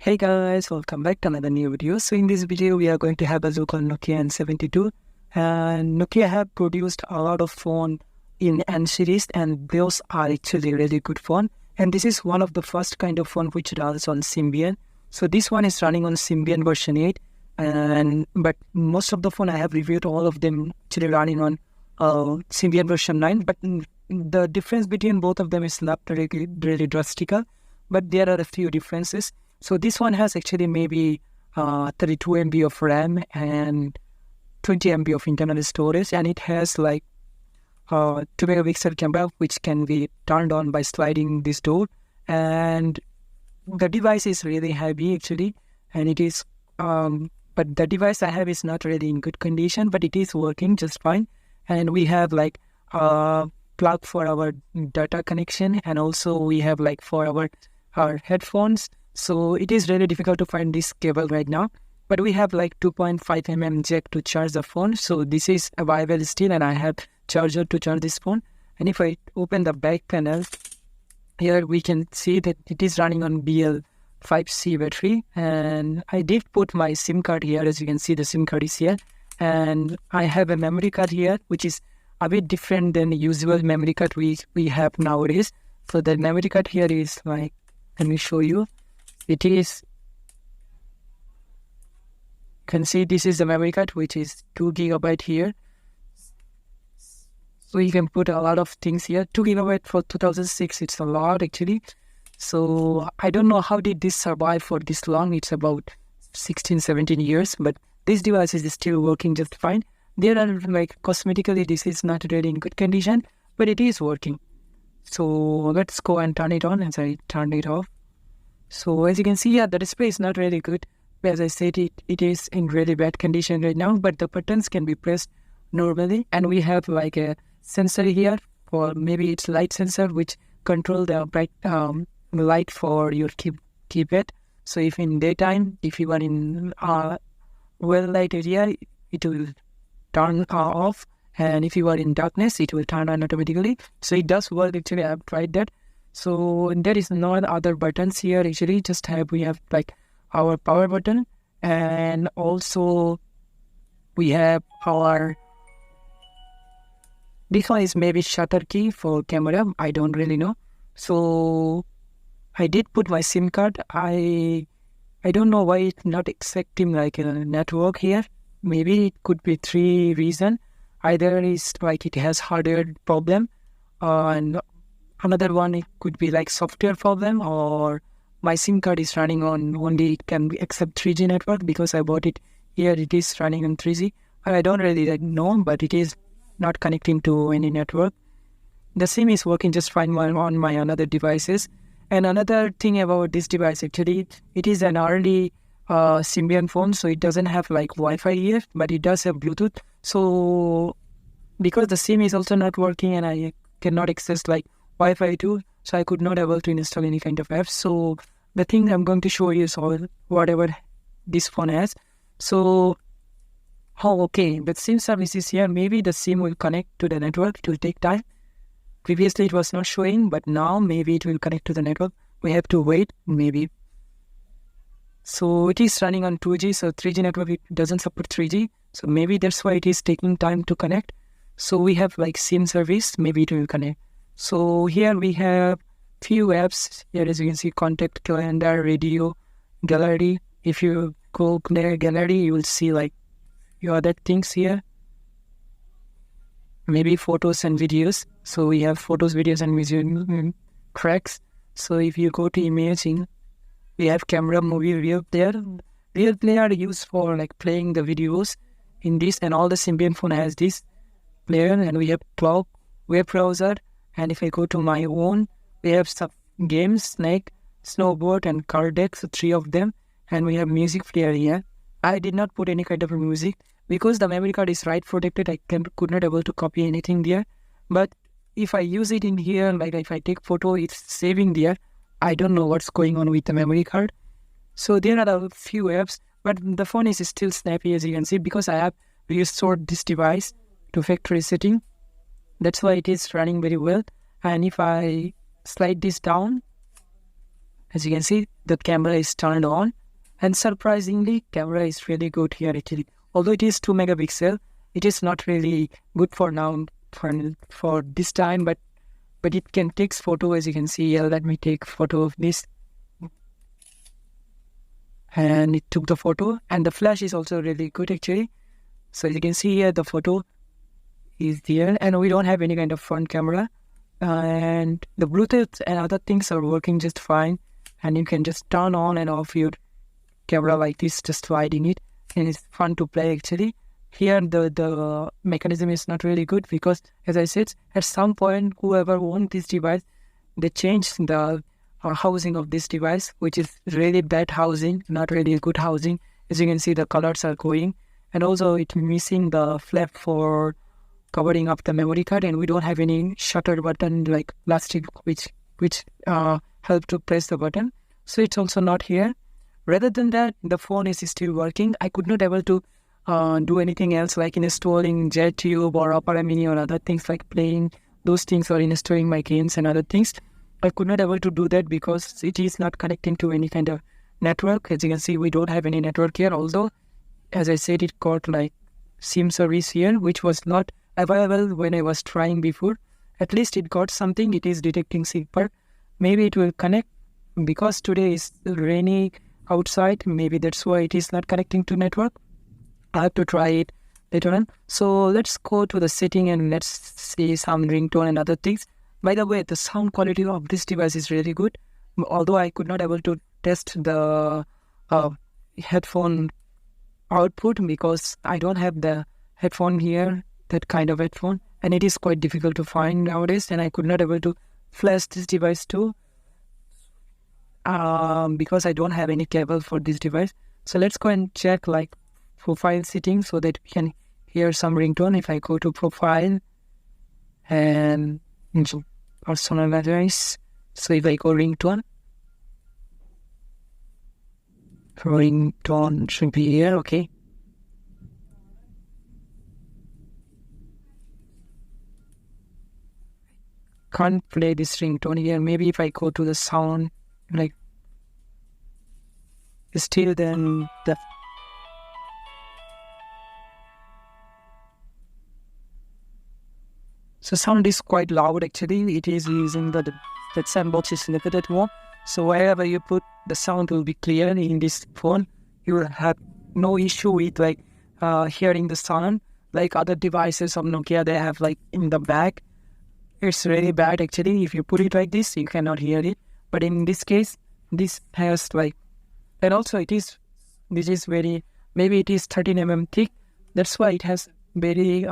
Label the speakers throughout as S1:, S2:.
S1: Hey guys, welcome back to another new video. So in this video, we are going to have a look on Nokia N72. And Nokia have produced a lot of phone in N series, and those are actually really good phone. And this is one of the first kind of phone which runs on Symbian. So this one is running on Symbian version 8. But most of the phone I have reviewed, all of them actually running on Symbian version 9. But the difference between both of them is not really drastic. But there are a few differences. So this one has actually maybe 32 MB of RAM and 20 MB of internal storage, and it has like 2 megapixel camera which can be turned on by sliding this door. And the device is really heavy actually, and it is but the device I have is not really in good condition, but it is working just fine. And we have like plug for our data connection, and also we have like for our headphones. So it is really difficult to find this cable right now, but we have like 2.5 mm jack to charge the phone. So this is available still, and I have charger to charge this phone. And if I open the back panel, here we can see that it is running on BL5C battery. And I did put my SIM card here. As you can see, the SIM card is here. And I have a memory card here, which is a bit different than the usual memory card we have nowadays. So the memory card here is like, let me show you. It is, you can see this is the memory card, which is 2 GB here. So you can put a lot of things here. 2 GB for 2006, it's a lot actually. So I don't know how did this survive for this long. It's about 16, 17 years, but this device is still working just fine. There are like cosmetically, this is not really in good condition, but it is working. So let's go and turn it on as I turn it off. So as you can see, the display is not really good. As I said, it is in really bad condition right now, but the buttons can be pressed normally. And we have like a sensor here, or maybe it's light sensor, which control the bright light for your keypad. So if in daytime, if you are in well light area, it will turn off. And if you are in darkness, it will turn on automatically. So it does work actually. I have tried that. So there is no other buttons here actually, we have like our power button, and also we have this one is maybe shutter key for camera, I don't really know. So I did put my SIM card. I don't know why it's not accepting like a network here. Maybe it could be 3 reasons. Either is like it has hardware problem, and another one, it could be like software problem, or my SIM card is running on only it can accept 3G network because I bought it here. It is running on 3G. I don't really know, but it is not connecting to any network. The SIM is working just fine on my another devices. And another thing about this device, actually, it is an early Symbian phone, so it doesn't have like Wi-Fi here, but it does have Bluetooth. So because the SIM is also not working, and I cannot access like Wi-Fi too, so I could not able to install any kind of apps. So the thing I'm going to show you is all whatever this phone has. So okay, the SIM service is here. Maybe the SIM will connect to the network. It will take time. Previously it was not showing, but now maybe it will connect to the network. We have to wait maybe. So it is running on 2G, so 3G network, it doesn't support 3G. So maybe that's why it is taking time to connect. So we have like SIM service, maybe it will connect. So here we have few apps. Here as you can see, contact, calendar, radio, gallery. If you go there, gallery, you will see like your other things here. Maybe photos and videos. So we have photos, videos, and visual tracks. So if you go to imaging, we have camera, movie, real player. Real player used for like playing the videos in this, and all the Symbian phone has this player. And we have clock, web browser. And if I go to my own, we have some games, snake, snowboard, and card deck, so 3 of them. And we have music player here. I did not put any kind of music because the memory card is write protected. I could not able to copy anything there. But if I use it in here, like if I take photo, it's saving there. I don't know what's going on with the memory card. So there are a few apps, but the phone is still snappy, as you can see, because I have restored this device to factory setting. That's why it is running very well. And if I slide this down, As you can see, the camera is turned on, and surprisingly, camera is really good here actually. Although it is 2 megapixel, it is not really good for now for this time, but it can take photo. As you can see here, let me take photo of this, and it took the photo, and the flash is also really good actually. So as you can see here, the photo is there, and we don't have any kind of front camera, and the Bluetooth and other things are working just fine, and you can just turn on and off your camera like this, just sliding it, and it's fun to play actually. Here the mechanism is not really good because, as I said, at some point whoever owned this device, they changed the housing of this device, which is really bad housing, not really good housing. As you can see, the colors are going, and also it's missing the flap for covering up the memory card, and we don't have any shutter button like plastic which help to press the button, so it's also not here. Rather than that, the phone is still working. I could not able to do anything else like installing JTube or Opera Mini or other things like playing those things or installing my games and other things. I could not able to do that because it is not connecting to any kind of network. As you can see, we don't have any network here, although as I said, it got like SIM service here, which was not available when I was trying before. At least it got something. It is detecting SIM, but maybe it will connect because today is rainy outside. Maybe that's why it is not connecting to network. I have to try it later on. So let's go to the setting and let's see some ringtone and other things. By the way, the sound quality of this device is really good. Although I could not able to test the headphone output because I don't have the headphone here, that kind of headphone, and it is quite difficult to find nowadays, and I could not able to flash this device too because I don't have any cable for this device. So let's go and check like profile settings so that we can hear some ringtone. If I go to profile and personalize, so if I go ringtone should be here. Okay, can't play this ringtone here. Maybe if I go to the sound, like still then the so sound is quite loud actually. It is using that sandbox is limited more. So wherever you put, the sound will be clear in this phone. You will have no issue with like hearing the sound. Like other devices of Nokia, they have like in the back. It's really bad actually. If you put it like this, you cannot hear it. But in this case, this has like, and also this is very, maybe it is 13 mm thick. That's why it has very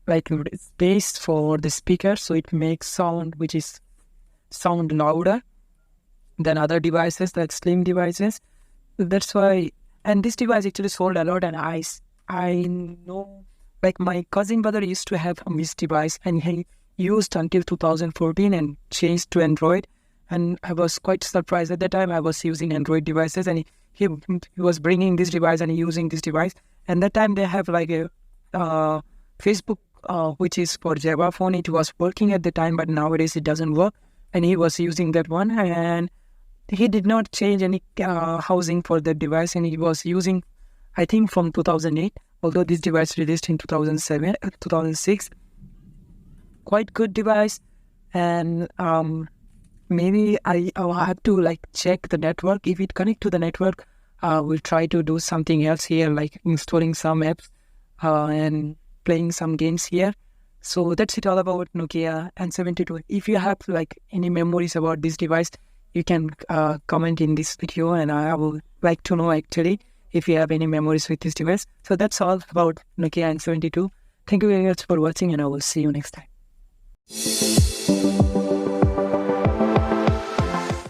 S1: like space for the speaker, so it makes sound which is sound louder than other devices like slim devices. That's why, and this device actually sold a lot, and I know like my cousin brother used to have this device and he used until 2014 and changed to Android, and I was quite surprised at that time. I was using Android devices and he was bringing this device and using this device, and that time they have like a Facebook which is for Java phone. It was working at the time, but nowadays it doesn't work, and he was using that one, and he did not change any housing for the device, and he was using, I think, from 2008, although this device released in 2006. Quite good device, and maybe I have to like check the network. If it connect to the network, we'll try to do something else here, like installing some apps and playing some games here. So that's it all about Nokia N72. If you have like any memories about this device, you can comment in this video, and I would like to know actually if you have any memories with this device. So that's all about Nokia N72. Thank you very much for watching, and I will see you next time.